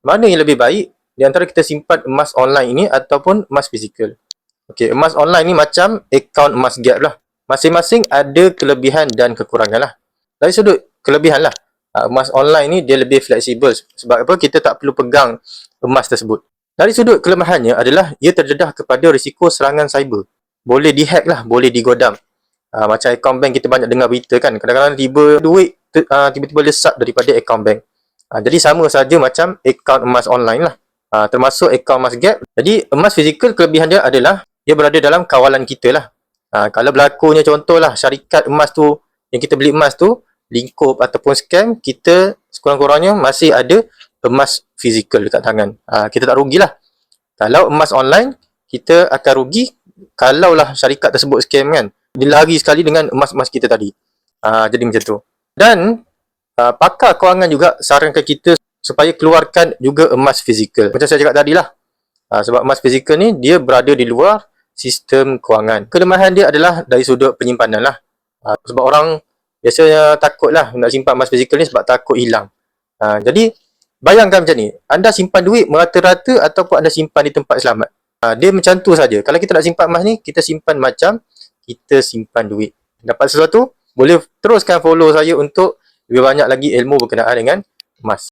mana yang lebih baik di antara kita simpan emas online ini ataupun emas fizikal? Okey, emas online ni macam akaun emas Gap lah. Masing-masing ada kelebihan dan kekurangan lah. Dari sudut kelebihan lah, emas online ni dia lebih fleksibel. Sebab apa? Kita tak perlu pegang emas tersebut. Dari sudut kelemahannya adalah ia terdedah kepada risiko serangan cyber. Boleh dihack lah, boleh digodam. Macam akaun bank kita banyak dengar berita kan. Kadang-kadang tiba duit tiba-tiba lesap daripada akaun bank. Jadi sama saja macam akaun emas online lah. Termasuk akaun emas Gap. Jadi emas fizikal kelebihan dia adalah dia berada dalam kawalan kita lah. Kalau berlakunya contohlah syarikat emas tu, yang kita beli emas tu lingkup ataupun scam, kita sekurang-kurangnya masih ada emas fizikal dekat tangan. Kita tak rugilah. Kalau emas online, kita akan rugi kalaulah syarikat tersebut scam kan. Dia lari sekali dengan emas-emas kita tadi. Jadi macam tu. Dan pakar kewangan juga sarankan kita supaya keluarkan juga emas fizikal. Macam saya cakap tadi lah. Sebab emas fizikal ni dia berada di luar sistem kewangan. Kelemahan dia adalah dari sudut penyimpanan lah. Sebab orang biasanya takut lah nak simpan emas fizikal ni sebab takut hilang. Jadi bayangkan macam ni, anda simpan duit merata-rata ataupun anda simpan di tempat selamat. Dia macam tu saja. Kalau kita nak simpan emas ni, kita simpan macam kita simpan duit. Dapat sesuatu, boleh teruskan follow saya untuk lebih banyak lagi ilmu berkenaan dengan emas.